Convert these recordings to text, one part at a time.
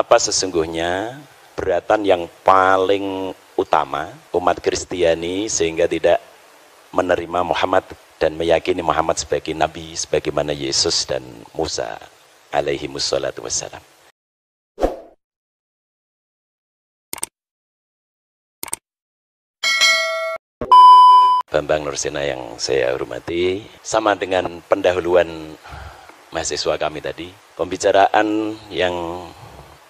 Apa sesungguhnya keberatan yang paling utama umat Kristiani sehingga tidak menerima Muhammad dan meyakini Muhammad sebagai nabi sebagaimana Yesus dan Musa alaihi wassalatu wassalam. Bambang Nursena yang saya hormati, sama dengan pendahuluan mahasiswa kami tadi, pembicaraan yang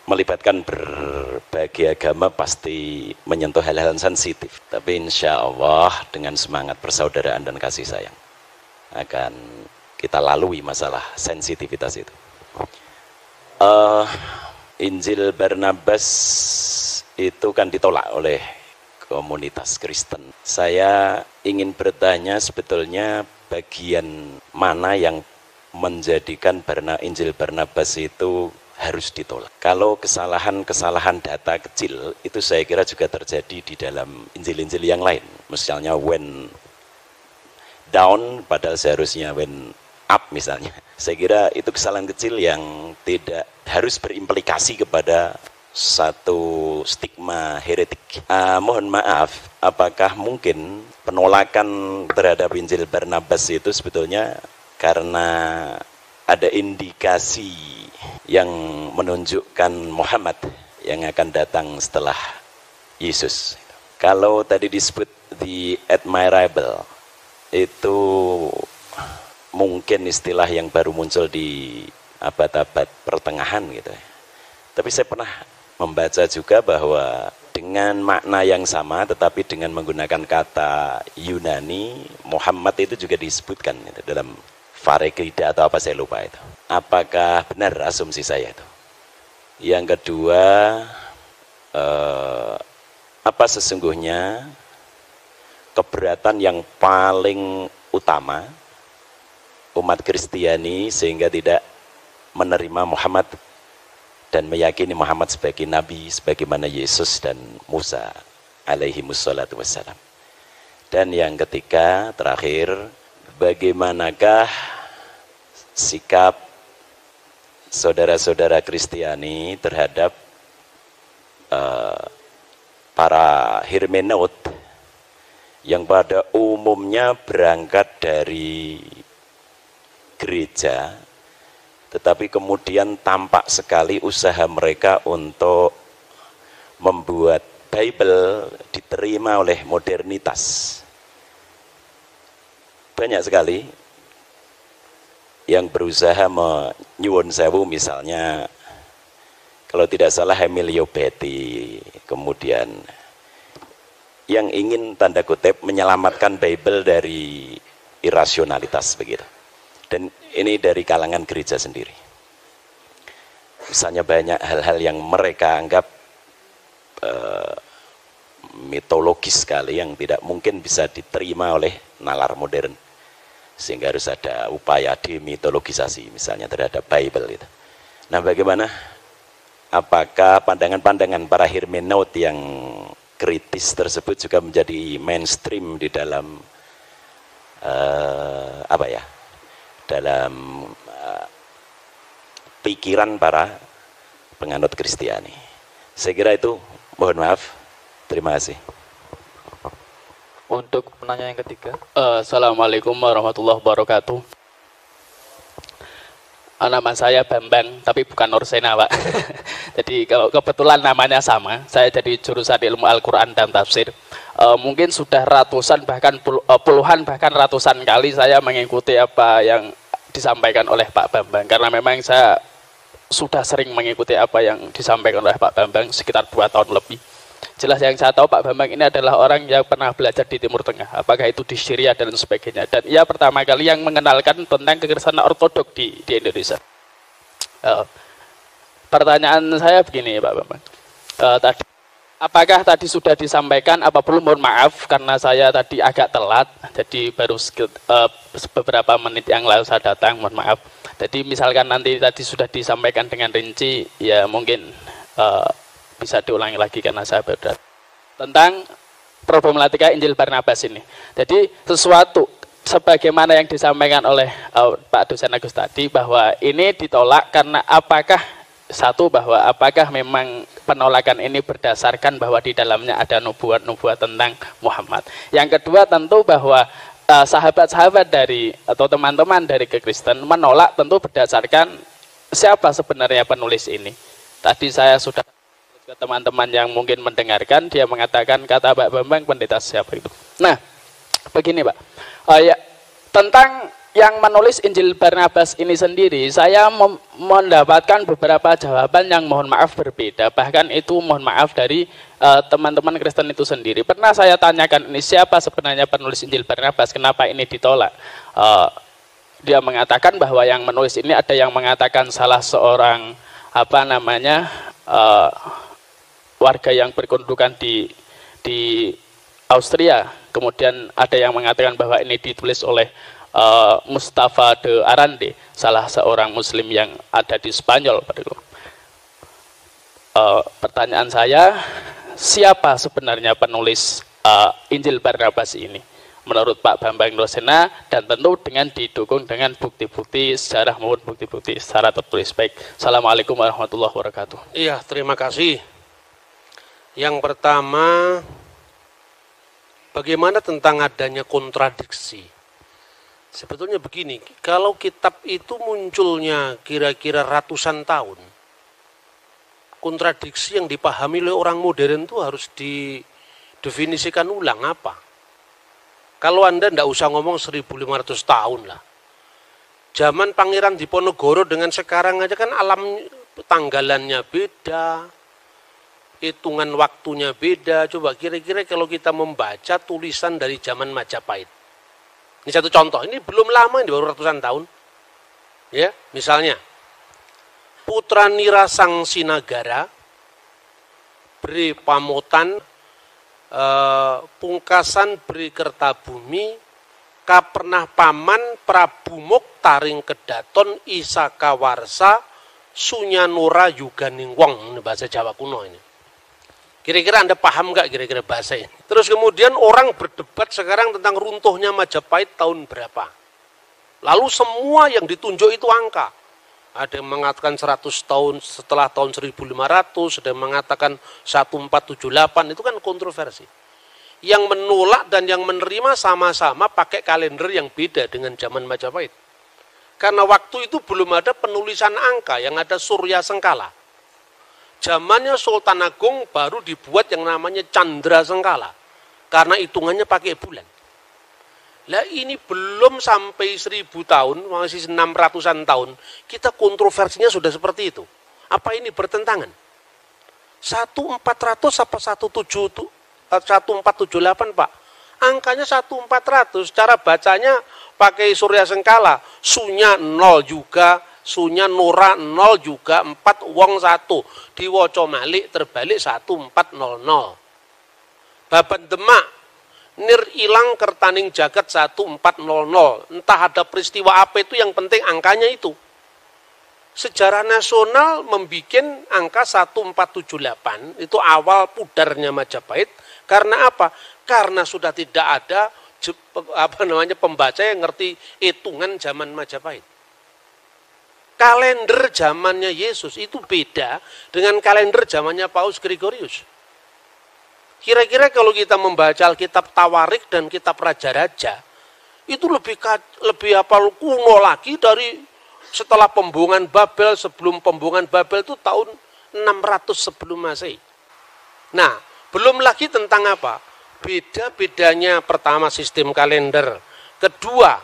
melibatkan berbagai agama pasti menyentuh hal-hal sensitif. Tapi insya Allah dengan semangat persaudaraan dan kasih sayang akan kita lalui masalah sensitivitas itu. Injil Barnabas itu kan ditolak oleh komunitas Kristen. Saya ingin bertanya sebetulnya bagian mana yang menjadikan Injil Barnabas itu harus ditolak. Kalau kesalahan-kesalahan data kecil itu saya kira juga terjadi di dalam Injil-Injil yang lain. Misalnya when down padahal seharusnya when up misalnya. Saya kira itu kesalahan kecil yang tidak harus berimplikasi kepada satu stigma heretik. Mohon maaf, apakah mungkin penolakan terhadap Injil Barnabas itu sebetulnya karena ada indikasi yang menunjukkan Muhammad yang akan datang setelah Yesus. Kalau tadi disebut the admirable, itu mungkin istilah yang baru muncul di abad-abad pertengahan gitu ya. Tapi saya pernah membaca juga bahwa dengan makna yang sama tetapi dengan menggunakan kata Yunani, Muhammad itu juga disebutkan gitu, dalam Farekrida atau apa saya lupa itu. Apakah benar asumsi saya itu? Yang kedua, apa sesungguhnya keberatan yang paling utama umat Kristiani sehingga tidak menerima Muhammad dan meyakini Muhammad sebagai nabi sebagaimana Yesus dan Musa alaihi wassalatu wassalam. Dan yang ketiga, terakhir, bagaimanakah sikap saudara-saudara Kristiani terhadap para hermeneut yang pada umumnya berangkat dari gereja tetapi kemudian tampak sekali usaha mereka untuk membuat Bible diterima oleh modernitas. Banyak sekali yang berusaha menyuwun sewu, misalnya kalau tidak salah Emilio Betti, kemudian yang ingin tanda kutip menyelamatkan Bible dari irasionalitas begitu. Dan ini dari kalangan gereja sendiri. Misalnya banyak hal-hal yang mereka anggap mitologis sekali yang tidak mungkin bisa diterima oleh nalar modern. Sehingga harus ada upaya demitologisasi misalnya terhadap Bible itu. Nah, bagaimana? Apakah pandangan-pandangan para hermeneut yang kritis tersebut juga menjadi mainstream di dalam dalam pikiran para penganut Kristiani? Saya kira itu, mohon maaf. Terima kasih. Untuk penanya yang ketiga, Assalamualaikum warahmatullahi wabarakatuh. Nama saya Bambang, tapi bukan Nursena, Pak. Jadi kalau kebetulan namanya sama, saya jadi jurusan ilmu Al-Quran dan Tafsir. Mungkin sudah ratusan bahkan puluhan bahkan ratusan kali saya mengikuti apa yang disampaikan oleh Pak Bambang, karena memang saya sudah sering mengikuti apa yang disampaikan oleh Pak Bambang sekitar 2 tahun lebih. Jelas yang saya tahu Pak Bambang ini adalah orang yang pernah belajar di Timur Tengah, apakah itu di Syria dan sebagainya, dan ia pertama kali yang mengenalkan tentang kekristenan ortodok di Indonesia. Pertanyaan saya begini Pak Bambang, apakah tadi sudah disampaikan, apa belum? Mohon maaf karena saya tadi agak telat, jadi baru beberapa menit yang lalu saya datang, mohon maaf. Jadi misalkan nanti tadi sudah disampaikan dengan rinci, ya mungkin bisa diulangi lagi karena saya baru datang. Tentang problematika Injil Barnabas ini. Jadi sesuatu sebagaimana yang disampaikan oleh Pak Dosen Agus tadi, bahwa ini ditolak karena apakah satu, bahwa apakah memang penolakan ini berdasarkan bahwa di dalamnya ada nubuat-nubuat tentang Muhammad. Yang kedua, tentu bahwa sahabat-sahabat dari atau teman-teman dari Kekristen menolak tentu berdasarkan siapa sebenarnya penulis ini. Tadi saya sudah ke teman-teman yang mungkin mendengarkan, dia mengatakan kata Pak Bambang pendeta siapa itu. Nah, begini Pak, ya, tentang yang menulis Injil Barnabas ini sendiri, saya mendapatkan beberapa jawaban yang mohon maaf berbeda. Bahkan itu mohon maaf dari teman-teman Kristen itu sendiri. Pernah saya tanyakan ini siapa sebenarnya penulis Injil Barnabas, kenapa ini ditolak? Dia mengatakan bahwa yang menulis ini ada yang mengatakan salah seorang warga yang berkedudukan di Austria. Kemudian ada yang mengatakan bahwa ini ditulis oleh Mustafa de Arande, salah seorang Muslim yang ada di Spanyol. Pertanyaan saya, siapa sebenarnya penulis Injil Barnabas ini? Menurut Pak Bambang Nursena, dan tentu dengan didukung dengan bukti-bukti sejarah maupun bukti-bukti secara tertulis. Baik, Assalamualaikum warahmatullahi wabarakatuh. Iya, terima kasih. Yang pertama, bagaimana tentang adanya kontradiksi? Sebetulnya begini, kalau kitab itu munculnya kira-kira ratusan tahun, kontradiksi yang dipahami oleh orang modern itu harus didefinisikan ulang apa. Kalau Anda tidak usah ngomong 1500 tahun lah. Zaman Pangeran Diponegoro dengan sekarang aja kan alam tanggalannya beda, hitungan waktunya beda. Coba kira-kira kalau kita membaca tulisan dari zaman Majapahit. Ini satu contoh, ini belum lama, ini baru ratusan tahun. Ya, misalnya, Putra Nira Sang Sinagara, Bre Pamotan, Pungkasan Bre Kertabumi, Kapernah Paman, Prabu Moktaring Kedaton, Isaka Warsa, Sunyanura Yuganing Wong. Ini bahasa Jawa kuno ini. Kira-kira Anda paham nggak kira-kira bahasa ini? Terus kemudian orang berdebat sekarang tentang runtuhnya Majapahit tahun berapa. Lalu semua yang ditunjuk itu angka. Ada yang mengatakan 100 tahun setelah tahun 1500, ada yang mengatakan 1478, itu kan kontroversi. Yang menolak dan yang menerima sama-sama pakai kalender yang beda dengan zaman Majapahit. Karena waktu itu belum ada penulisan angka, yang ada Surya Sengkala. Zamannya Sultan Agung baru dibuat yang namanya Candra Sengkala. Karena hitungannya pakai bulan. Lah ini belum sampai 1000 tahun, masih 600-an tahun, kita kontroversinya sudah seperti itu. Apa ini bertentangan? 1400 apa 1478 Pak? Angkanya 1400, cara bacanya pakai Surya Sengkala, Sunya 0 juga, Sunya Nora 0 juga, 4 wong 1. Diwaca malik terbalik 1400. Baban Demak, Nir ilang kertaning jagat 1400. Entah ada peristiwa apa itu, yang penting angkanya itu. Sejarah nasional membikin angka 1478, itu awal pudarnya Majapahit. Karena apa? Karena sudah tidak ada pembaca yang ngerti hitungan zaman Majapahit. Kalender zamannya Yesus itu beda dengan kalender zamannya Paus Gregorius. Kira-kira kalau kita membaca Alkitab Tawarik dan Kitab Raja-Raja, itu lebih kuno lagi dari setelah pembuangan Babel. Sebelum pembuangan Babel itu tahun 600 sebelum Masehi. Nah, belum lagi tentang apa? Beda-bedanya pertama sistem kalender. Kedua,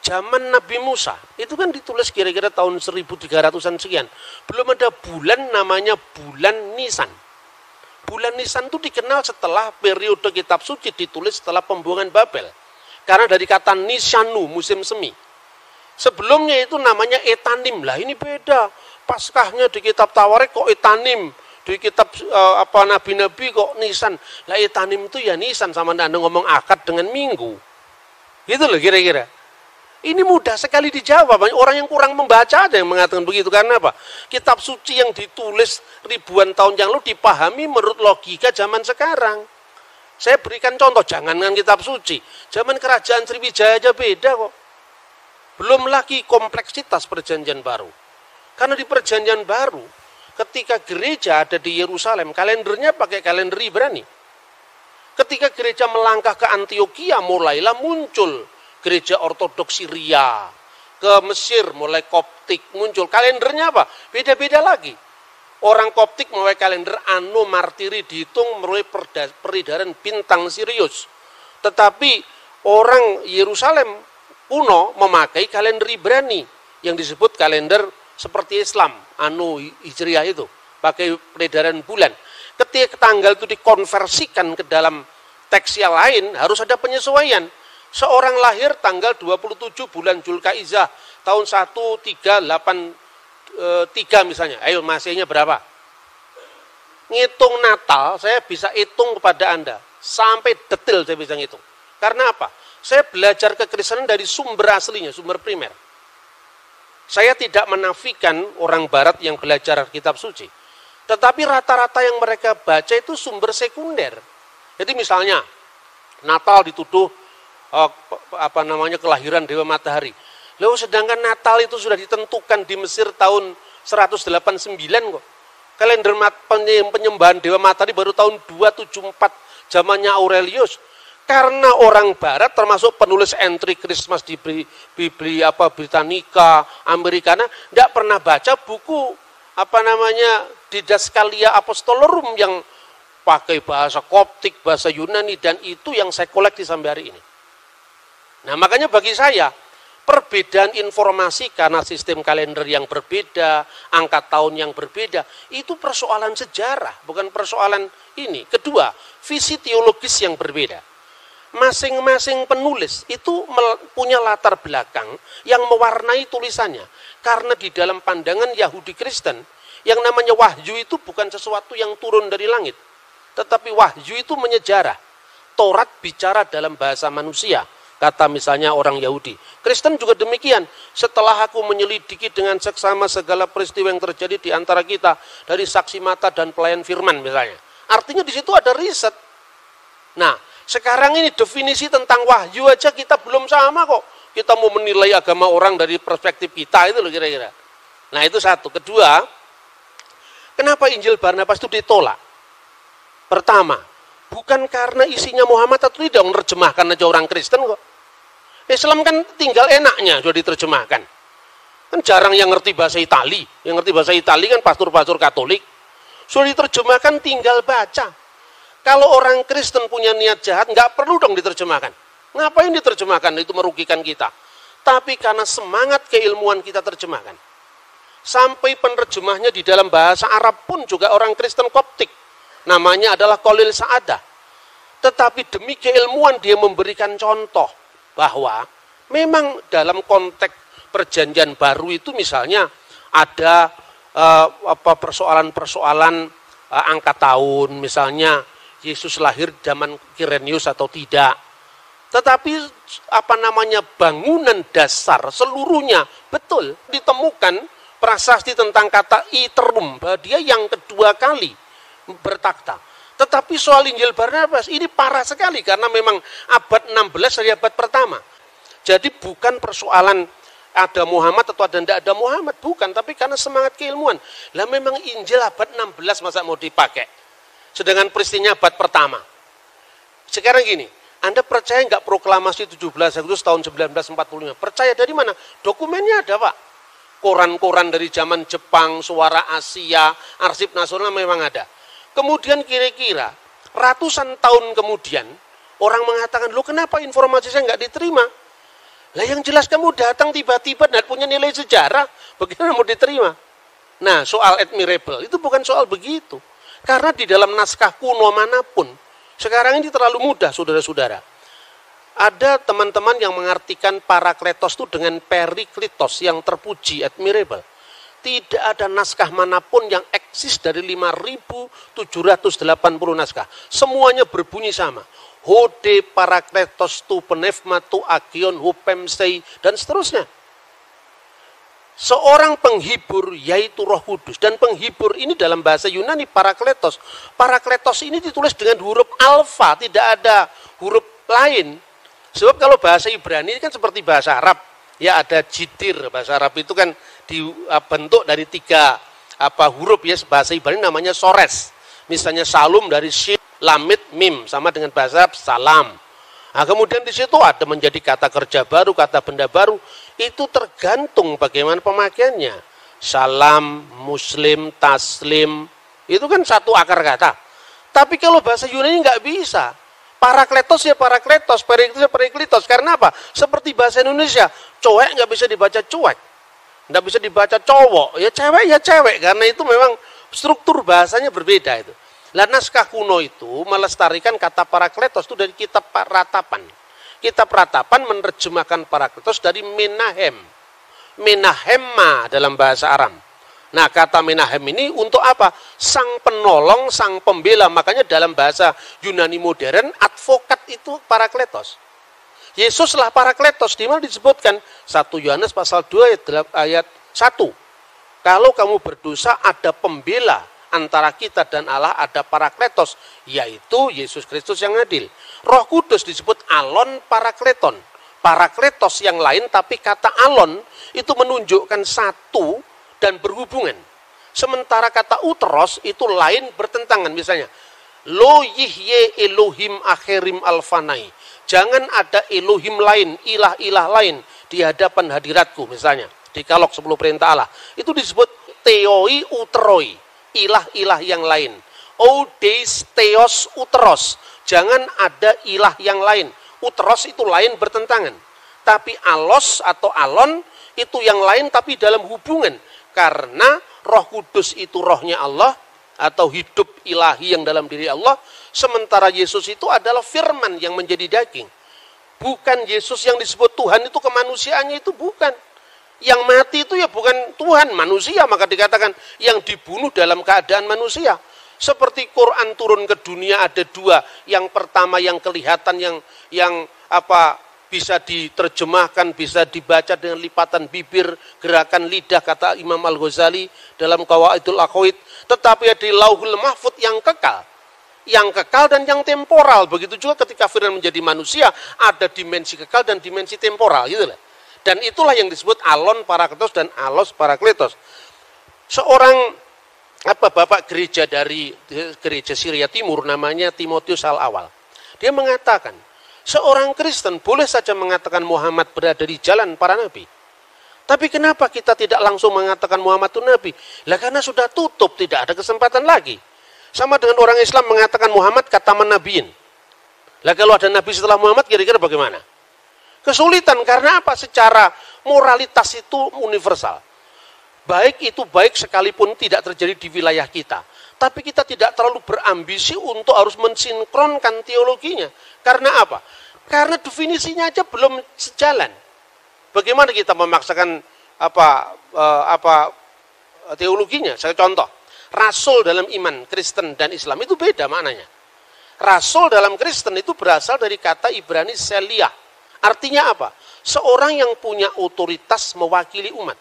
zaman Nabi Musa, itu kan ditulis kira-kira tahun 1300-an sekian. Belum ada bulan namanya bulan Nisan. Bulan Nisan itu dikenal setelah periode kitab suci ditulis setelah pembuangan Babel. Karena dari kata Nisanu, musim semi. Sebelumnya itu namanya Etanim. Lah ini beda. Paskahnya di kitab Tawarik kok Etanim. Di kitab Nabi-Nabi kok Nisan. Lah Etanim itu ya Nisan, sama Anda ngomong akad dengan minggu. Gitu loh kira-kira. Ini mudah sekali dijawab. Banyak orang yang kurang membaca aja yang mengatakan begitu. Karena apa? Kitab suci yang ditulis ribuan tahun yang lalu dipahami menurut logika zaman sekarang. Saya berikan contoh, jangankan kitab suci. Zaman kerajaan Sriwijaya aja beda kok. Belum lagi kompleksitas perjanjian baru. Karena di perjanjian baru, ketika gereja ada di Yerusalem, kalendernya pakai kalender Ibrani. Ketika gereja melangkah ke Antioquia, mulailah muncul gereja ortodoks Syria. Ke Mesir, mulai Koptik muncul. Kalendernya apa? Beda-beda lagi. Orang Koptik mulai kalender Anno Martiri, dihitung mulai peredaran bintang Sirius. Tetapi orang Yerusalem kuno memakai kalender Ibrani yang disebut kalender seperti Islam, Anno Hijriah itu, pakai peredaran bulan. Ketika tanggal itu dikonversikan ke dalam teks yang lain, harus ada penyesuaian. Seorang lahir tanggal 27 bulan Zulkaizah tahun 1383 misalnya. Ayo masihnya berapa? Ngitung Natal, saya bisa hitung kepada Anda. Sampai detail saya bisa ngitung. Karena apa? Saya belajar kekristenan dari sumber aslinya, sumber primer. Saya tidak menafikan orang barat yang belajar kitab suci. Tetapi rata-rata yang mereka baca itu sumber sekunder. Jadi misalnya, Natal dituduh kelahiran Dewa Matahari. Lalu sedangkan Natal itu sudah ditentukan di Mesir tahun 189 kok. Kalender penyembahan Dewa Matahari baru tahun 274 zamannya Aurelius. Karena orang barat termasuk penulis entry Christmas di Britannica, Americana, tidak pernah baca buku Didaskalia Apostolorum yang pakai bahasa Koptik, bahasa Yunani, dan itu yang saya koleksi sampai hari ini. Nah, makanya bagi saya, perbedaan informasi karena sistem kalender yang berbeda, angka tahun yang berbeda, itu persoalan sejarah, bukan persoalan ini. Kedua, visi teologis yang berbeda. Masing-masing penulis itu punya latar belakang yang mewarnai tulisannya. Karena di dalam pandangan Yahudi Kristen, yang namanya wahyu itu bukan sesuatu yang turun dari langit. Tetapi wahyu itu menyejarah. Taurat bicara dalam bahasa manusia, kata misalnya orang Yahudi. Kristen juga demikian. Setelah aku menyelidiki dengan seksama segala peristiwa yang terjadi di antara kita, dari saksi mata dan pelayan firman misalnya. Artinya di situ ada riset. Nah, sekarang ini definisi tentang wahyu aja kita belum sama kok. Kita mau menilai agama orang dari perspektif kita, itu loh kira-kira. Nah, itu satu. Kedua, kenapa Injil Barnabas itu ditolak? Pertama, bukan karena isinya Muhammad atau tidak menerjemahkan aja orang Kristen kok. Islam kan tinggal enaknya sudah diterjemahkan. Kan jarang yang ngerti bahasa Itali. Yang ngerti bahasa Itali kan pastor-pastor Katolik. Sudah diterjemahkan tinggal baca. Kalau orang Kristen punya niat jahat, nggak perlu dong diterjemahkan. Ngapain diterjemahkan? Itu merugikan kita. Tapi karena semangat keilmuan kita terjemahkan. Sampai penerjemahnya di dalam bahasa Arab pun juga orang Kristen Koptik. Namanya adalah Khalil Sa'adah. Tetapi demi keilmuan dia memberikan contoh bahwa memang dalam konteks perjanjian baru itu misalnya ada persoalan-persoalan angka tahun, misalnya Yesus lahir zaman Kirenius atau tidak. Tetapi bangunan dasar seluruhnya betul ditemukan prasasti tentang kata iterum, bahwa dia yang kedua kali bertakhta. Tetapi soal Injil Barnabas ini parah sekali karena memang abad 16 dari abad pertama. Jadi bukan persoalan ada Muhammad atau ada tidak ada Muhammad, bukan, tapi karena semangat keilmuan. Lah memang Injil abad 16 masa mau dipakai? Sedangkan peristiwanya abad pertama. Sekarang gini, Anda percaya nggak proklamasi 17 Agustus tahun 1945? Percaya dari mana? Dokumennya ada, Pak. Koran-koran dari zaman Jepang, Suara Asia, Arsip Nasional memang ada. Kemudian kira-kira ratusan tahun kemudian, orang mengatakan, loh kenapa informasi saya nggak diterima? Lah yang jelas kamu datang tiba-tiba dan punya nilai sejarah, bagaimana mau diterima? Nah, soal admirable, itu bukan soal begitu. Karena di dalam naskah kuno manapun, sekarang ini terlalu mudah, saudara-saudara. Ada teman-teman yang mengartikan Parakletos itu dengan Periklitos yang terpuji, admirable. Tidak ada naskah manapun yang eksis dari 5.780 naskah. Semuanya berbunyi sama. Hode Parakletos tu penefma tu agion hupemsei, dan seterusnya. Seorang penghibur yaitu Roh Kudus, dan penghibur ini dalam bahasa Yunani Parakletos. Parakletos ini ditulis dengan huruf alfa, tidak ada huruf lain. Sebab kalau bahasa Ibrani kan seperti bahasa Arab, ya ada jitir. Bahasa Arab itu kan dibentuk dari 3 huruf ya, bahasa Ibrani namanya sores. Misalnya salum dari shin, lamit, mim, sama dengan bahasa salam. Nah, kemudian di situ ada menjadi kata kerja baru, kata benda baru. Itu tergantung bagaimana pemakaiannya. Salam, muslim, taslim, itu kan satu akar kata. Tapi kalau bahasa Yunani nggak bisa. Parakletos ya parakletos, periklitos ya periklitos. Karena apa? Seperti bahasa Indonesia, cowek nggak bisa dibaca cuek. Nggak bisa dibaca cowok, ya cewek. Karena itu memang struktur bahasanya berbeda itu. Lah naskah kuno itu melestarikan kata parakletos itu dari kitab Ratapan. Kitab Ratapan menerjemahkan parakletos dari menahem. Menahemma dalam bahasa Aram. Nah, kata menahem ini untuk apa? Sang penolong, sang pembela. Makanya dalam bahasa Yunani modern, advokat itu parakletos. Yesuslah parakletos. Di mana disebutkan? 1 Yohanes pasal 2 ayat 1. Kalau kamu berdosa, ada pembela antara kita dan Allah, ada parakletos, yaitu Yesus Kristus yang adil. Roh Kudus disebut alon parakleton. Parakletos yang lain, tapi kata alon itu menunjukkan satu dan berhubungan. Sementara kata uteros itu lain bertentangan. Misalnya, lo yihye Elohim akhirim alfanai. Jangan ada Elohim lain, ilah-ilah lain di hadapan hadiratku. Misalnya, di Kalok 10 perintah Allah. Itu disebut theoi uteroi, ilah-ilah yang lain. Odeis theos uteros. Jangan ada ilah yang lain. Uteros itu lain bertentangan. Tapi alos atau alon itu yang lain tapi dalam hubungan. Karena Roh Kudus itu rohnya Allah atau hidup ilahi yang dalam diri Allah. Sementara Yesus itu adalah firman yang menjadi daging. Bukan Yesus yang disebut Tuhan itu kemanusiaannya itu bukan. Yang mati itu ya bukan Tuhan, manusia. Maka dikatakan yang dibunuh dalam keadaan manusia. Seperti Quran turun ke dunia ada dua. Yang pertama yang kelihatan yang bisa diterjemahkan, bisa dibaca dengan lipatan bibir, gerakan lidah, kata Imam Al-Ghazali dalam Qawaidul Aqwaid. Tetapi ada Lauhul Mahfud yang kekal. Yang kekal dan yang temporal. Begitu juga ketika firman menjadi manusia, ada dimensi kekal dan dimensi temporal. Gitu lah. Dan itulah yang disebut alon parakletos dan alos parakletos. Seorang bapak gereja dari gereja Syria Timur, namanya Timotius Al-Awal. Dia mengatakan, seorang Kristen boleh saja mengatakan Muhammad berada di jalan para nabi. Tapi kenapa kita tidak langsung mengatakan Muhammad itu nabi? Lah karena sudah tutup, tidak ada kesempatan lagi. Sama dengan orang Islam mengatakan Muhammad kataman nabiin. Lah kalau ada nabi setelah Muhammad kira-kira bagaimana? Kesulitan karena apa? Secara moralitas itu universal. Baik itu baik sekalipun tidak terjadi di wilayah kita. Tapi kita tidak terlalu berambisi untuk harus mensinkronkan teologinya. Karena apa? Karena definisinya aja belum sejalan. Bagaimana kita memaksakan teologinya? Saya contoh. Rasul dalam iman Kristen dan Islam itu beda maknanya. Rasul dalam Kristen itu berasal dari kata Ibrani Seliah. Artinya apa? Seorang yang punya otoritas mewakili umat.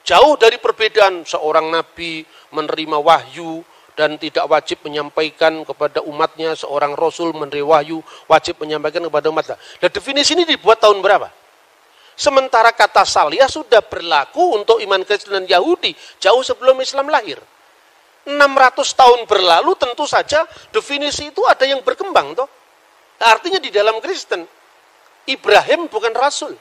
Jauh dari perbedaan seorang nabi menerima wahyu dan tidak wajib menyampaikan kepada umatnya, seorang rasul menerima wahyu wajib menyampaikan kepada umatnya. Dan definisi ini dibuat tahun berapa? Sementara kata saliyah sudah berlaku untuk iman Kristen dan Yahudi jauh sebelum Islam lahir. 600 tahun berlalu tentu saja definisi itu ada yang berkembang toh. Artinya di dalam Kristen Ibrahim bukan rasul,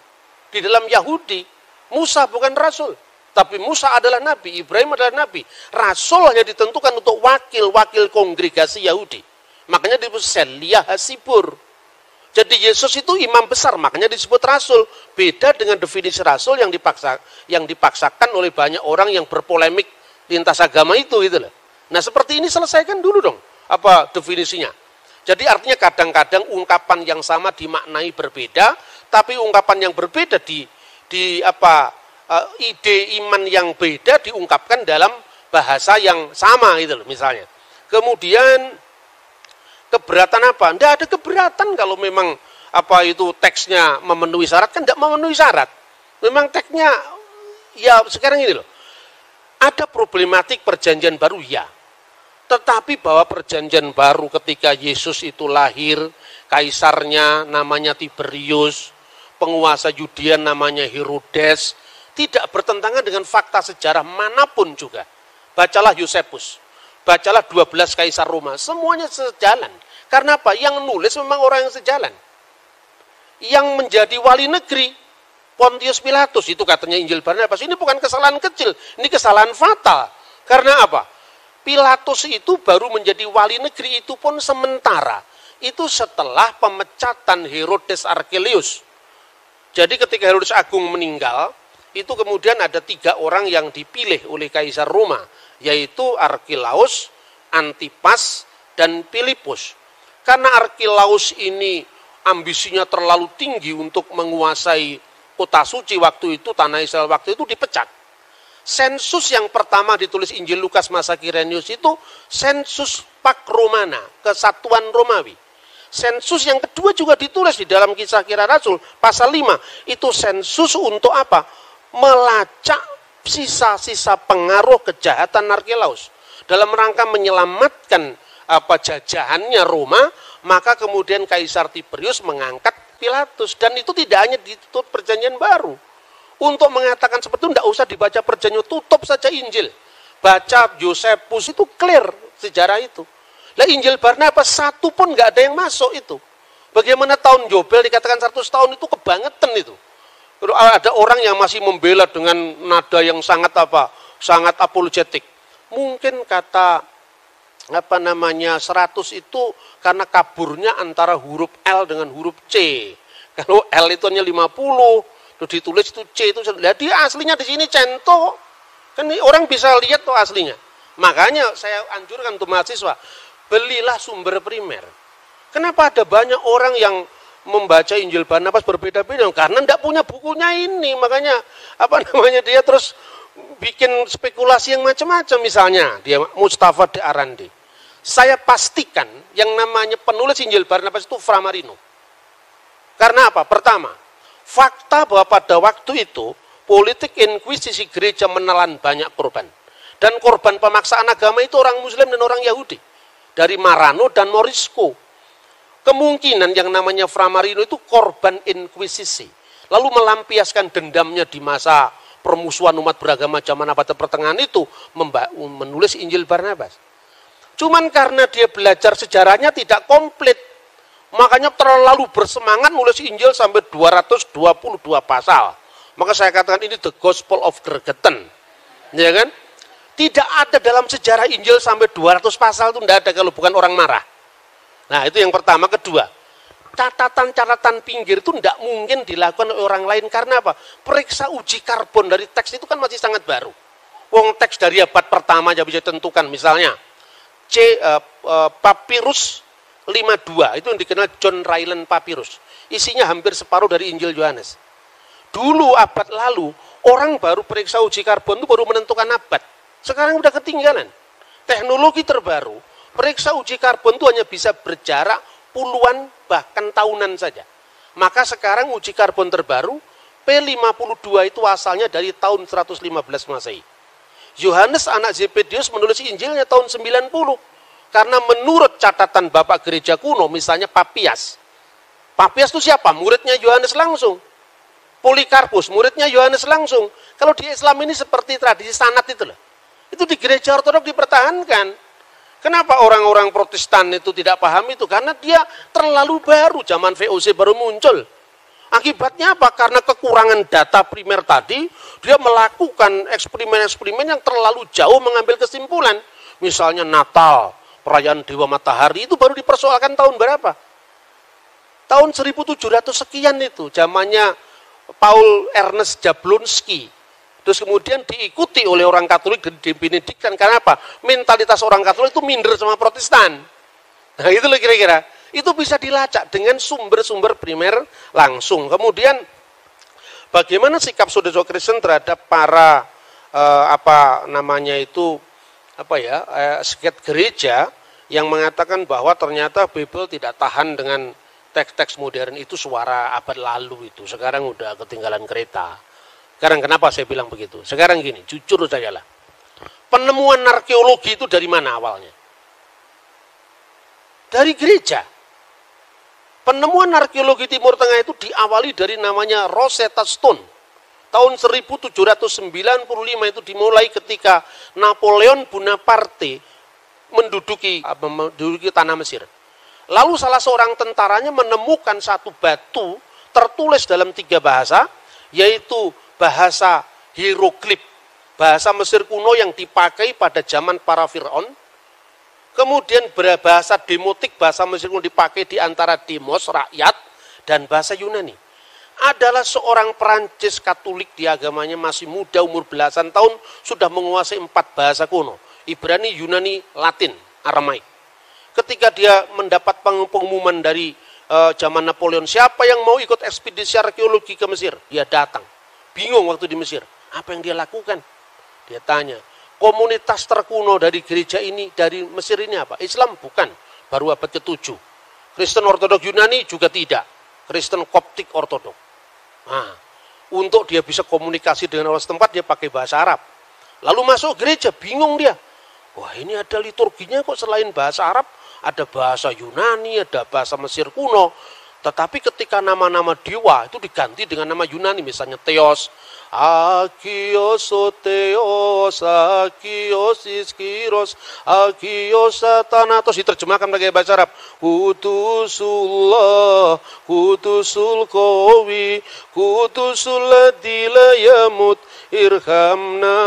di dalam Yahudi Musa bukan rasul. Tapi Musa adalah nabi, Ibrahim adalah nabi. Rasul hanya ditentukan untuk wakil-wakil kongregasi Yahudi. Makanya disebut Seliah Hasibur. Jadi Yesus itu imam besar, makanya disebut rasul. Beda dengan definisi rasul yang dipaksakan oleh banyak orang yang berpolemik lintas agama itu gitu loh. Nah, seperti ini selesaikan dulu dong apa definisinya. Jadi artinya kadang-kadang ungkapan yang sama dimaknai berbeda, tapi ungkapan yang berbeda ide iman yang beda diungkapkan dalam bahasa yang sama gitu loh misalnya. Kemudian keberatan apa? Tidak ada keberatan kalau memang itu teksnya memenuhi syarat, kan tidak memenuhi syarat. Memang teksnya ya sekarang ini loh. Ada problematik perjanjian baru ya. Tetapi bahwa perjanjian baru ketika Yesus itu lahir, kaisarnya namanya Tiberius, penguasa Yudea namanya Herodes, tidak bertentangan dengan fakta sejarah manapun juga. bacalah Yosepus, bacalah 12 Kaisar Roma, semuanya sejalan. Karena apa? Yang nulis memang orang yang sejalan. Yang menjadi wali negeri, Pontius Pilatus, itu katanya Injil Barnabas, ini bukan kesalahan kecil, ini kesalahan fatal. Karena apa? Pilatus itu baru menjadi wali negeri, itu pun sementara. Itu setelah pemecatan Herodes Archelaus. Jadi ketika Herodes Agung meninggal, itu kemudian ada 3 orang yang dipilih oleh Kaisar Roma, yaitu Archelaus, Antipas, dan Filipus. Karena Archelaus ini ambisinya terlalu tinggi untuk menguasai kota suci waktu itu, tanah Israel waktu itu, dipecat. Sensus yang pertama ditulis Injil Lukas masa Kirenius itu sensus Pax Romana, kesatuan Romawi. Sensus yang kedua juga ditulis di dalam Kisah Kira Rasul pasal 5, itu sensus untuk apa? Melacak sisa-sisa pengaruh kejahatan Archelaus dalam rangka menyelamatkan jajahannya Roma. Maka kemudian Kaisar Tiberius mengangkat Pilatus, dan itu tidak hanya ditutup Perjanjian Baru. Untuk mengatakan seperti itu tidak usah dibaca Perjanjian, tutup saja Injil, baca Yosepus, itu clear sejarah itu. Lah Injil Barnabas satu pun nggak ada yang masuk itu. Bagaimana tahun Yobel dikatakan 100 tahun, itu kebangetan itu. Ada orang yang masih membela dengan nada yang sangat sangat apologetik. Mungkin kata 100 itu karena kaburnya antara huruf L dengan huruf C. Kalau L itu hanya 50, terus ditulis itu C itu. Dia aslinya di sini cento. Kan orang bisa lihat tuh aslinya. Makanya saya anjurkan untuk mahasiswa, belilah sumber primer. Kenapa ada banyak orang yang membaca Injil Barnabas berbeda-beda? Karena tidak punya bukunya ini. Makanya dia terus bikin spekulasi yang macam-macam. Misalnya dia Mustafa de Arandi. Saya pastikan yang namanya penulis Injil Barnabas itu Fra Marino. Karena apa? Pertama, fakta bahwa pada waktu itu politik inkuisisi gereja menelan banyak korban. Dan korban pemaksaan agama itu orang Muslim dan orang Yahudi. Dari Marano dan Morisco. Kemungkinan yang namanya Fra Marino itu korban inkuisisi. Lalu melampiaskan dendamnya di masa permusuhan umat beragama zaman abad pertengahan itu, menulis Injil Barnabas. Cuman karena dia belajar sejarahnya tidak komplit, makanya terlalu bersemangat nulis Injil sampai 222 pasal. Maka saya katakan ini the Gospel of Gregetan. Ya kan? Tidak ada dalam sejarah Injil sampai 200 pasal, itu tidak ada kalau bukan orang marah. Nah, itu yang pertama. Kedua, catatan-catatan pinggir itu tidak mungkin dilakukan oleh orang lain. Karena apa? Periksa uji karbon dari teks itu kan masih sangat baru. Wong teks dari abad pertama aja bisa ditentukan. Misalnya Papyrus 52, itu yang dikenal John Ryland Papyrus. Isinya hampir separuh dari Injil Yohanes. Dulu abad lalu, orang baru periksa uji karbon itu baru menentukan abad. Sekarang udah ketinggalan. Teknologi terbaru, periksa uji karbon itu hanya bisa berjarak puluhan bahkan tahunan saja. Maka sekarang uji karbon terbaru, P52 itu asalnya dari tahun 115 Masehi. Yohanes anak Zebedius menulis Injilnya tahun 90. Karena menurut catatan Bapak Gereja kuno, misalnya Papias. Papias itu siapa? Muridnya Yohanes langsung. Polikarpus, muridnya Yohanes langsung. Kalau di Islam ini seperti tradisi sanad itu loh. Itu di Gereja Ortodoks dipertahankan. Kenapa orang-orang Protestan itu tidak paham itu? Karena dia terlalu baru, zaman VOC baru muncul. Akibatnya apa? Karena kekurangan data primer tadi, dia melakukan eksperimen-eksperimen yang terlalu jauh mengambil kesimpulan. Misalnya Natal, perayaan Dewa Matahari, itu baru dipersoalkan tahun berapa? Tahun 1700 sekian itu, zamannya Paul Ernest Jablonski. Terus kemudian diikuti oleh orang Katolik dan dibenedikkan. Karena apa? Mentalitas orang Katolik itu minder sama Protestan. Nah itu loh kira-kira. Itu bisa dilacak dengan sumber-sumber primer langsung. Kemudian bagaimana sikap saudara Kristen terhadap para seket gereja yang mengatakan bahwa ternyata Bible tidak tahan dengan teks-teks modern itu, suara abad lalu itu. Sekarang udah ketinggalan kereta. Sekarang kenapa saya bilang begitu? Sekarang gini, jujur saja lah. Penemuan arkeologi itu dari mana awalnya? Dari gereja. Penemuan arkeologi Timur Tengah itu diawali dari namanya Rosetta Stone. Tahun 1795 itu dimulai ketika Napoleon Bonaparte menduduki tanah Mesir. Lalu salah seorang tentaranya menemukan satu batu tertulis dalam 3 bahasa, yaitu bahasa hieroglif, bahasa Mesir kuno yang dipakai pada zaman para Fir'aun. Kemudian bahasa demotik, bahasa Mesir kuno dipakai di antara demos, rakyat, dan bahasa Yunani. Adalah seorang Perancis Katolik, di agamanya masih muda, umur belasan tahun, sudah menguasai 4 bahasa kuno. Ibrani, Yunani, Latin, Aramaik. Ketika dia mendapat pengumuman dari zaman Napoleon, siapa yang mau ikut ekspedisi arkeologi ke Mesir? Dia datang. Bingung waktu di Mesir. Apa yang dia lakukan? Dia tanya, komunitas terkuno dari gereja ini, dari Mesir ini apa? Islam? Bukan. Baru abad ke-7. Kristen Ortodok Yunani juga tidak. Kristen Koptik Ortodok. Nah, untuk dia bisa komunikasi dengan orang setempat, dia pakai bahasa Arab. Lalu masuk gereja, bingung dia. Wah, ini ada liturginya kok selain bahasa Arab, ada bahasa Yunani, ada bahasa Mesir kuno. Tetapi ketika nama-nama dewa itu diganti dengan nama Yunani, misalnya Theos, Agios, Theos, Agios, Iskiros, Agios, Thanatos, diterjemahkan pakai bahasa Arab. Kudusullah, Kudusul Qawi, Kudusul Ladzi la yamut, irhamna.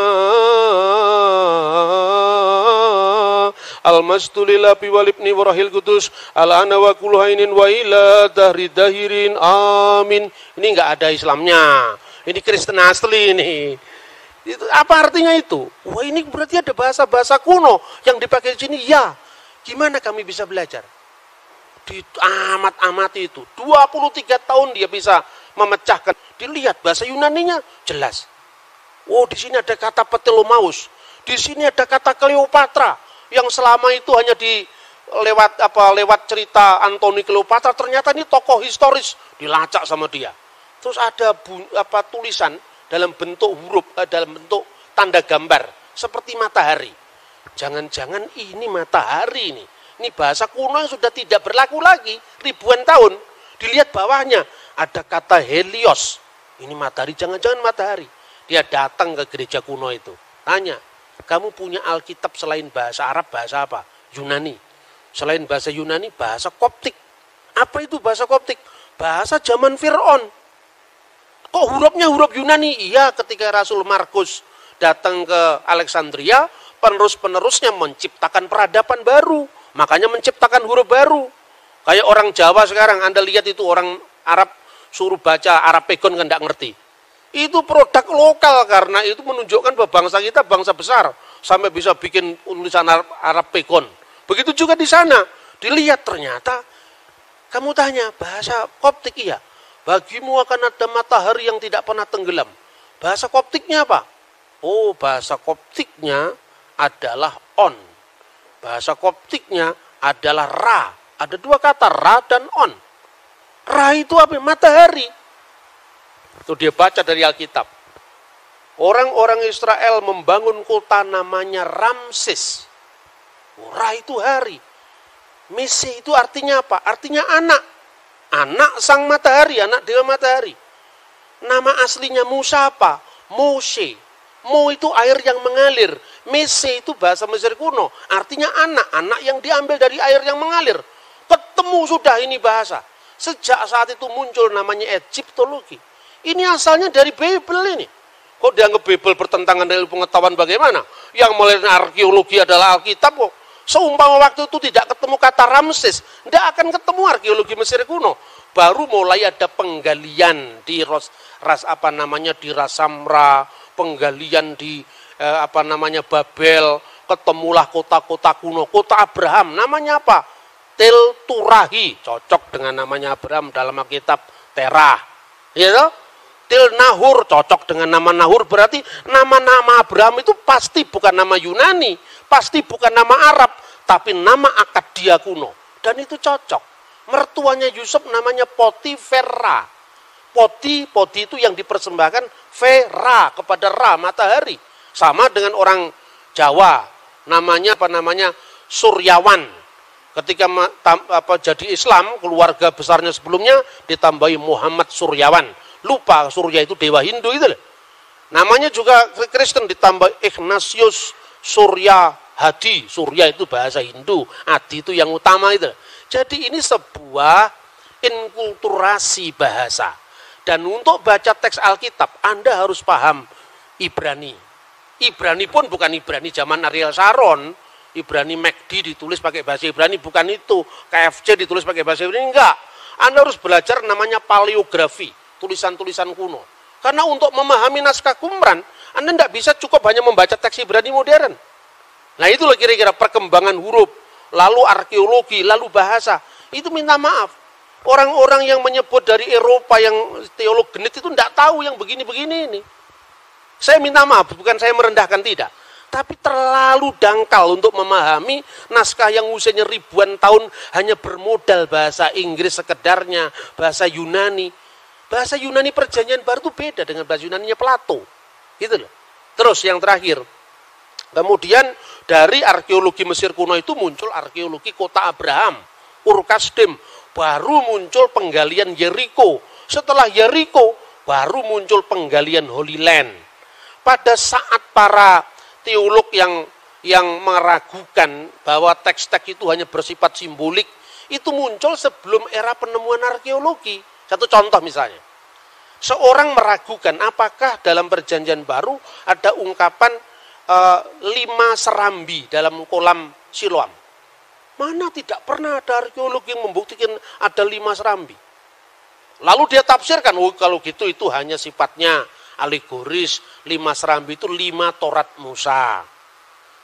Al-Mastulillah walibni warahil kudus al-ana wa kulhainin wa ila dahri dahirin amin. Ini enggak ada Islamnya. Ini Kristen asli ini. Itu, apa artinya itu? Wah, ini berarti ada bahasa-bahasa kuno yang dipakai di sini. Ya, gimana kami bisa belajar? Di amat-amati itu. 23 tahun dia bisa memecahkan. Dilihat bahasa Yunaninya jelas. Oh, di sini ada kata Ptolemaus. Di sini ada kata Cleopatra. Yang selama itu hanya lewat cerita Antoni Cleopatra, ternyata ini tokoh historis, dilacak sama dia. Terus ada tulisan dalam bentuk huruf, dalam bentuk tanda gambar seperti matahari. Jangan-jangan ini matahari ini. Ini bahasa kuno yang sudah tidak berlaku lagi ribuan tahun. Dilihat bawahnya ada kata Helios. Ini matahari, jangan-jangan matahari. Dia datang ke gereja kuno itu, tanya, kamu punya Alkitab selain bahasa Arab, bahasa apa? Yunani. Selain bahasa Yunani, bahasa Koptik. Apa itu bahasa Koptik? Bahasa zaman Fir'aun. Kok hurufnya huruf Yunani? Iya, ketika Rasul Markus datang ke Alexandria, penerus-penerusnya menciptakan peradaban baru. Makanya menciptakan huruf baru. Kayak orang Jawa sekarang, Anda lihat itu orang Arab suruh baca Arab Pegon kan tidak ngerti. Itu produk lokal, karena itu menunjukkan bahwa bangsa kita bangsa besar sampai bisa bikin tulisan Arab Pegon. Begitu juga di sana. Dilihat ternyata, kamu tanya bahasa Koptik, iya. Bagimu akan ada matahari yang tidak pernah tenggelam. Bahasa Koptiknya apa? Oh, bahasa Koptiknya adalah on. Bahasa Koptiknya adalah ra. Ada 2 kata, ra dan on. Ra itu apa? Matahari. Itu dia baca dari Alkitab. Orang-orang Israel membangun kota namanya Ramses. Ra itu hari. Mese itu artinya apa? Artinya anak. Anak sang matahari, anak dewa matahari. Nama aslinya Musa apa? Moshe. Mo itu air yang mengalir. Mese itu bahasa Mesir kuno. Artinya anak. Anak yang diambil dari air yang mengalir. Ketemu sudah ini bahasa. Sejak saat itu muncul namanya Egyptologi. Ini asalnya dari Bible ini. Kok dianggap Bible bertentangan dengan pengetahuan bagaimana? Yang melainkan arkeologi adalah Alkitab kok. Seumpama waktu itu tidak ketemu kata Ramses, tidak akan ketemu arkeologi Mesir kuno. Baru mulai ada penggalian di di Rasamra, penggalian di Babel, ketemulah kota-kota kuno, kota Abraham. Namanya apa? Tel Turahi, cocok dengan namanya Abraham dalam Alkitab Terah. Ya toh? Til Nahur, cocok dengan nama Nahur, berarti nama-nama Abraham itu pasti bukan nama Yunani, pasti bukan nama Arab, tapi nama Akadia kuno. Dan itu cocok. Mertuanya Yusuf namanya Potifera. Poti itu yang dipersembahkan Vera kepada Ra, matahari. Sama dengan orang Jawa, namanya Suryawan. Ketika jadi Islam, keluarga besarnya sebelumnya ditambahi Muhammad Suryawan. Lupa Surya itu dewa Hindu itu loh. Namanya juga Kristen ditambah Ignatius Surya Hadi. Surya itu bahasa Hindu, Hadi itu yang utama itu. Jadi ini sebuah inkulturasi bahasa. Dan untuk baca teks Alkitab, Anda harus paham Ibrani. Ibrani pun bukan Ibrani zaman Ariel Sharon. Ibrani MacD ditulis pakai bahasa Ibrani, bukan itu. KFC ditulis pakai bahasa Ibrani, enggak. Anda harus belajar namanya paleografi, tulisan-tulisan kuno. Karena untuk memahami naskah Qumran, Anda tidak bisa cukup hanya membaca teks Ibrani modern. Nah itulah kira-kira perkembangan huruf, lalu arkeologi, lalu bahasa. Itu minta maaf. Orang-orang yang menyebut dari Eropa yang teolog genit itu tidak tahu yang begini-begini ini. Saya minta maaf, bukan saya merendahkan, tidak. Tapi terlalu dangkal untuk memahami naskah yang usianya ribuan tahun hanya bermodal bahasa Inggris sekedarnya, bahasa Yunani. Bahasa Yunani Perjanjian Baru itu beda dengan bahasa Yunaninya Plato. Gitu loh. Terus yang terakhir, kemudian dari arkeologi Mesir kuno itu muncul arkeologi kota Abraham, Ur-Kasdim, baru muncul penggalian Yeriko. Setelah Yeriko, baru muncul penggalian Holy Land. Pada saat para teolog yang meragukan bahwa teks-teks itu hanya bersifat simbolik, itu muncul sebelum era penemuan arkeologi. Satu contoh misalnya, seorang meragukan apakah dalam Perjanjian Baru ada ungkapan 5 serambi dalam kolam Siloam. Mana tidak pernah ada arkeologi yang membuktikan ada 5 serambi. Lalu dia tafsirkan, oh kalau gitu itu hanya sifatnya alegoris, 5 serambi itu 5 Torat Musa.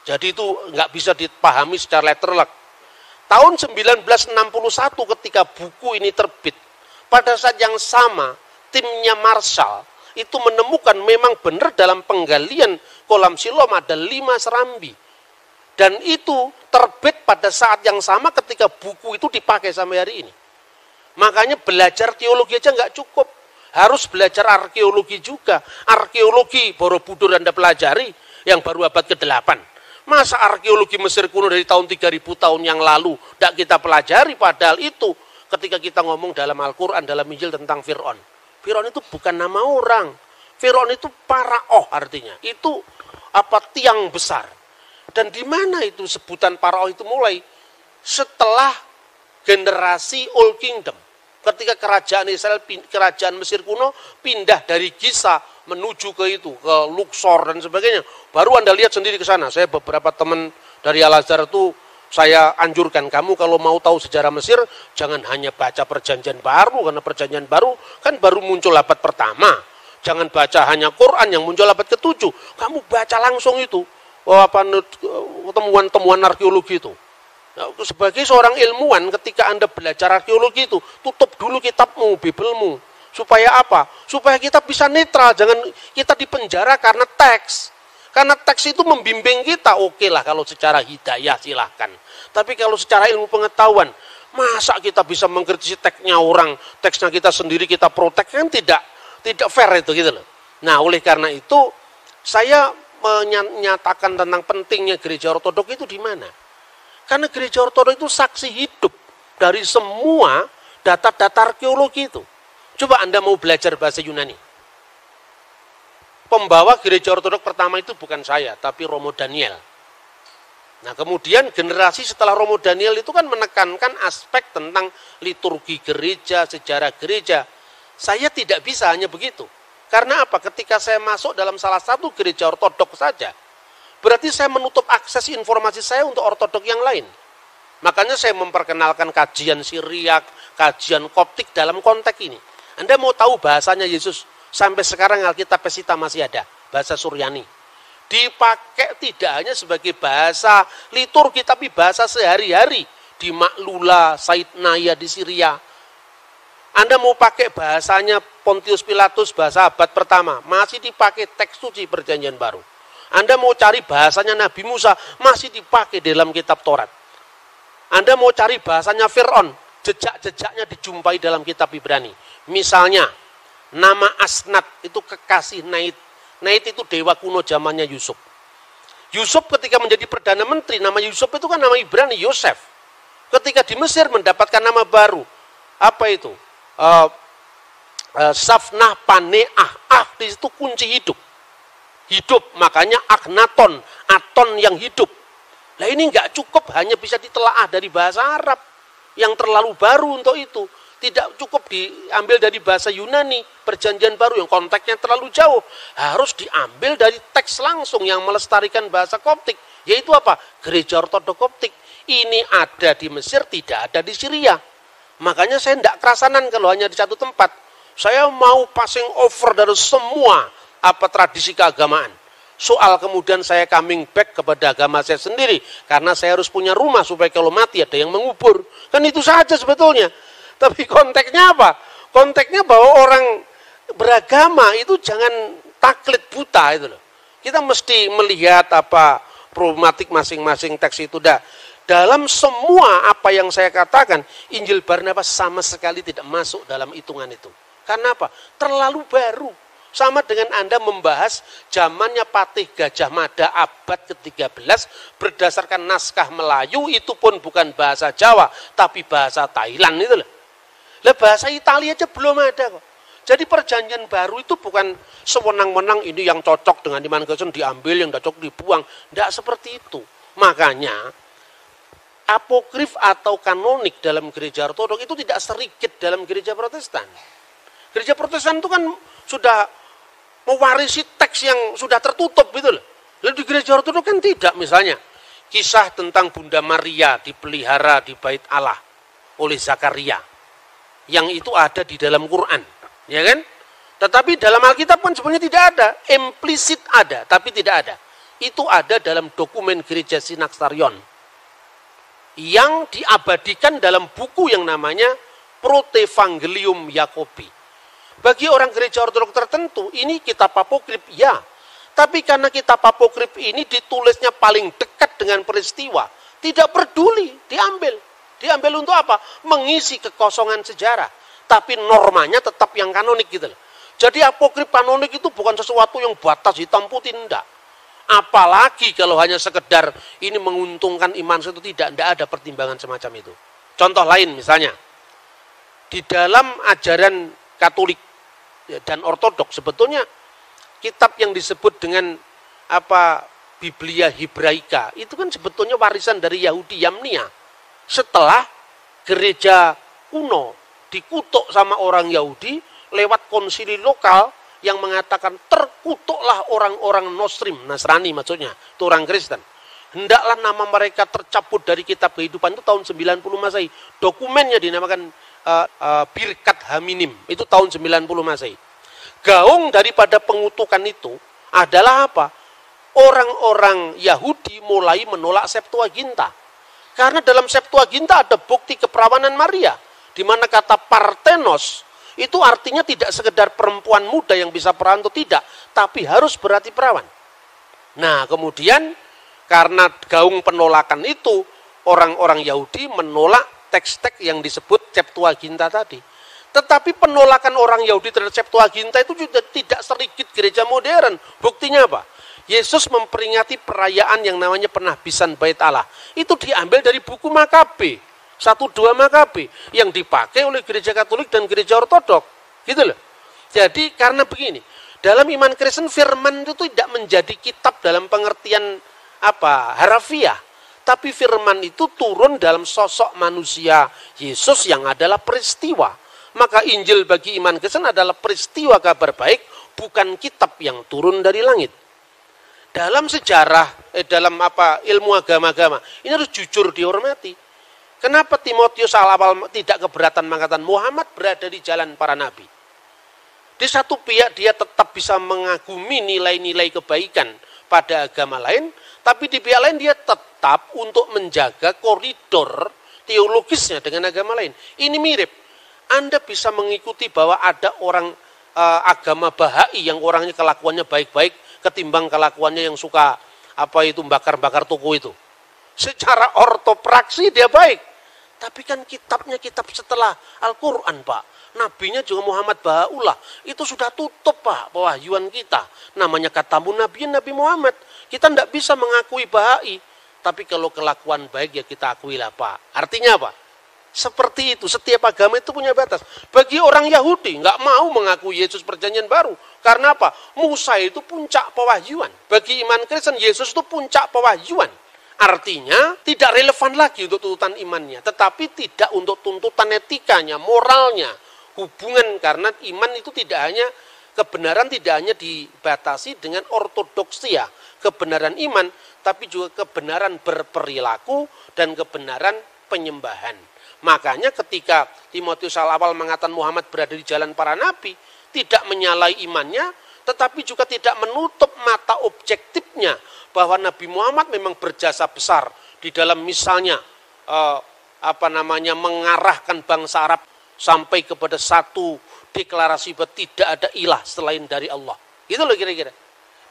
Jadi itu nggak bisa dipahami secara literal. Tahun 1961 ketika buku ini terbit, pada saat yang sama timnya Marshall itu menemukan memang benar dalam penggalian kolam Siloam ada 5 serambi. Dan itu terbit pada saat yang sama ketika buku itu dipakai sampai hari ini. Makanya belajar teologi aja nggak cukup. Harus belajar arkeologi juga. Arkeologi Borobudur Anda pelajari yang baru abad ke-8. Masa arkeologi Mesir kuno dari tahun 3000 tahun yang lalu tidak kita pelajari, padahal itu ketika kita ngomong dalam Al-Quran, dalam Injil tentang Fir'aun. Fir'aun itu bukan nama orang. Fir'aun itu paraoh artinya. Itu tiang besar. Dan di mana itu sebutan paraoh itu mulai? Setelah generasi Old Kingdom. Ketika kerajaan Israel, kerajaan Mesir kuno pindah dari Giza menuju ke Luxor dan sebagainya. Baru Anda lihat sendiri ke sana. Saya beberapa teman dari Al-Azhar itu saya anjurkan, kamu kalau mau tahu sejarah Mesir, jangan hanya baca Perjanjian Baru, karena Perjanjian Baru kan baru muncul abad pertama. Jangan baca hanya Quran yang muncul abad ke-7. Kamu baca langsung itu, temuan-temuan arkeologi itu. Nah, sebagai seorang ilmuwan, ketika Anda belajar arkeologi itu, tutup dulu kitabmu, Bibelmu. Supaya apa? Supaya kita bisa netral, jangan kita dipenjara karena teks. Karena teks itu membimbing kita, oke lah kalau secara hidayah silahkan. Tapi kalau secara ilmu pengetahuan, masa kita bisa mengkritisi teksnya orang, teksnya kita sendiri kita protek, kan tidak fair itu gitu loh. Nah, oleh karena itu, saya menyatakan tentang pentingnya gereja ortodok itu di mana? Karena gereja ortodok itu saksi hidup dari semua data-data arkeologi itu. Coba Anda mau belajar bahasa Yunani. Pembawa gereja ortodok pertama itu bukan saya, tapi Romo Daniel. Nah, kemudian generasi setelah Romo Daniel itu kan menekankan aspek tentang liturgi gereja, sejarah gereja. Saya tidak bisa hanya begitu. Karena apa? Ketika saya masuk dalam salah satu gereja ortodok saja, berarti saya menutup akses informasi saya untuk ortodok yang lain. Makanya saya memperkenalkan kajian Syriak, kajian Koptik dalam konteks ini. Anda mau tahu bahasanya Yesus? Sampai sekarang Alkitab Pesita masih ada, bahasa Suryani. Dipakai tidak hanya sebagai bahasa liturgi, tapi bahasa sehari-hari. Di Maklula, Saidnaya di Syria. Anda mau pakai bahasanya Pontius Pilatus, bahasa abad pertama, masih dipakai teks suci Perjanjian Baru. Anda mau cari bahasanya Nabi Musa, masih dipakai dalam kitab Taurat. Anda mau cari bahasanya Fir'aun, jejak-jejaknya dijumpai dalam kitab Ibrani. Misalnya, nama Asnat itu kekasih Nait. Nait itu dewa kuno zamannya Yusuf. Yusuf ketika menjadi Perdana Menteri, nama Yusuf itu kan nama Ibrani, Yosef. Ketika di Mesir mendapatkan nama baru. Apa itu? Safnah Paneah. Di situ kunci hidup. hidup, makanya agnaton, aton yang hidup. Nah ini nggak cukup hanya bisa ditelaah dari bahasa Arab yang terlalu baru untuk itu. Tidak cukup diambil dari bahasa Yunani, perjanjian baru yang konteksnya terlalu jauh. Harus diambil dari teks langsung yang melestarikan bahasa Koptik. Yaitu apa? Gereja Ortodok Koptik. Ini ada di Mesir, tidak ada di Syria. Makanya saya tidak kerasanan kalau hanya di satu tempat. Saya mau passing over dari semua tradisi keagamaan. Soal kemudian saya coming back kepada agama saya sendiri. Karena saya harus punya rumah supaya kalau mati ada yang mengubur. Kan itu saja sebetulnya. Tapi konteksnya apa? Konteksnya bahwa orang beragama itu jangan taklid buta itu loh. Kita mesti melihat problematik masing-masing teks itu. Dalam semua apa yang saya katakan, Injil Barnabas sama sekali tidak masuk dalam hitungan itu. Karena apa? Terlalu baru. Sama dengan Anda membahas zamannya Patih Gajah Mada abad ke-13 berdasarkan naskah Melayu, itu pun bukan bahasa Jawa, tapi bahasa Thailand itu loh. Lah bahasa Italia aja belum ada kok. Jadi perjanjian baru itu bukan sewenang-wenang ini yang cocok dengan iman Kristen diambil, yang tidak cocok dibuang. Tidak seperti itu. Makanya apokrif atau kanonik dalam gereja Ortodok itu tidak sedikit dalam gereja Protestan. Gereja Protestan itu kan sudah mewarisi teks yang sudah tertutup gitu loh. Lalu di gereja Ortodok kan tidak, misalnya kisah tentang Bunda Maria dipelihara di Bait Allah oleh Zakaria. Yang itu ada di dalam Quran, ya kan? Tetapi dalam Alkitab kan sebenarnya tidak ada, implisit ada, tapi tidak ada. Itu ada dalam dokumen gereja Synaxarion yang diabadikan dalam buku yang namanya Protevangelium Yakobi. Bagi orang gereja Ortodok tertentu, ini kitab apokrif, ya. Tapi karena kitab apokrif ini ditulisnya paling dekat dengan peristiwa, tidak peduli, diambil. Diambil untuk apa? Mengisi kekosongan sejarah. Tapi normanya tetap yang kanonik gitu loh. Jadi apokrif kanonik itu bukan sesuatu yang batas hitam putih, enggak. Apalagi kalau hanya sekedar ini menguntungkan iman itu, tidak ada pertimbangan semacam itu. Contoh lain misalnya, di dalam ajaran Katolik dan Ortodok sebetulnya kitab yang disebut dengan Biblia Hebraika itu kan sebetulnya warisan dari Yahudi Yamnia. Setelah gereja kuno dikutuk sama orang Yahudi lewat konsili lokal yang mengatakan terkutuklah orang-orang Nasrani maksudnya, itu orang Kristen. Hendaklah nama mereka tercabut dari kitab kehidupan, itu tahun 90 Masehi. Dokumennya dinamakan Birkat Haminim, itu tahun 90 Masehi. Gaung daripada pengutukan itu adalah apa? Orang-orang Yahudi mulai menolak Septuaginta. Karena dalam Septuaginta ada bukti keperawanan Maria, di mana kata Parthenos itu artinya tidak sekedar perempuan muda yang bisa perawan atau tidak, tapi harus berarti perawan. Nah, kemudian karena gaung penolakan itu, orang-orang Yahudi menolak teks-teks yang disebut Septuaginta tadi. Tetapi penolakan orang Yahudi terhadap Septuaginta itu juga tidak sedikit gereja modern. Buktinya apa? Yesus memperingati perayaan yang namanya penahbisan Bait Allah. Itu diambil dari buku Makabe, 1-2 Makabe, yang dipakai oleh gereja Katolik dan gereja Ortodok. Gitu loh. Jadi karena begini, dalam iman Kristen firman itu tidak menjadi kitab dalam pengertian harafiah. Tapi firman itu turun dalam sosok manusia Yesus yang adalah peristiwa. Maka Injil bagi iman Kristen adalah peristiwa kabar baik, bukan kitab yang turun dari langit. Dalam sejarah, dalam ilmu agama-agama, ini harus jujur dihormati. Kenapa Timotius awal tidak keberatan mengatakan Muhammad berada di jalan para nabi? Di satu pihak dia tetap bisa mengagumi nilai-nilai kebaikan pada agama lain, tapi di pihak lain dia tetap untuk menjaga koridor teologisnya dengan agama lain. Ini mirip. Anda bisa mengikuti bahwa ada orang agama Bahai yang orangnya kelakuannya baik-baik ketimbang kelakuannya yang suka bakar-bakar toko itu. Secara ortopraksi dia baik. Tapi kan kitabnya kitab setelah Al-Quran, Pak. Nabinya juga Muhammad Bahaullah. Itu sudah tutup, Pak, pewahyuan kita. Namanya katamu Nabi Muhammad. Kita tidak bisa mengakui Bahai. Tapi kalau kelakuan baik ya kita akui lah, Pak. Artinya apa? Seperti itu, setiap agama itu punya batas. Bagi orang Yahudi, nggak mau mengaku Yesus perjanjian baru. Karena apa? Musa itu puncak pewahyuan. Bagi iman Kristen, Yesus itu puncak pewahyuan. Artinya, tidak relevan lagi untuk tuntutan imannya. Tetapi tidak untuk tuntutan etikanya, moralnya, hubungan. Karena iman itu tidak hanya, kebenaran tidak hanya dibatasi dengan ortodoksia, kebenaran iman, tapi juga kebenaran berperilaku dan kebenaran penyembahan. Makanya ketika Timotius awal mengatakan Muhammad berada di jalan para nabi, tidak menyalahi imannya, tetapi juga tidak menutup mata objektifnya bahwa Nabi Muhammad memang berjasa besar di dalam misalnya mengarahkan bangsa Arab sampai kepada satu deklarasi bahwa tidak ada ilah selain dari Allah. Itu loh kira-kira.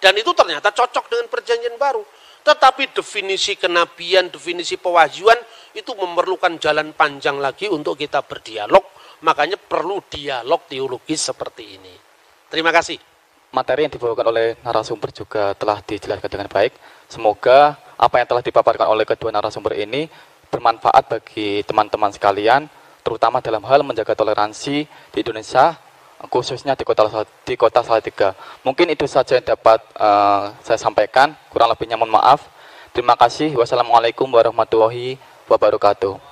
Dan itu ternyata cocok dengan perjanjian baru. Tetapi definisi kenabian, definisi pewahyuan itu memerlukan jalan panjang lagi untuk kita berdialog. Makanya perlu dialog teologis seperti ini. Terima kasih. Materi yang dibawakan oleh narasumber juga telah dijelaskan dengan baik. Semoga apa yang telah dipaparkan oleh kedua narasumber ini bermanfaat bagi teman-teman sekalian, terutama dalam hal menjaga toleransi di Indonesia, khususnya di kota Salatiga. Mungkin itu saja yang dapat saya sampaikan, kurang lebihnya mohon maaf. Terima kasih. Wassalamualaikum warahmatullahi wabarakatuh.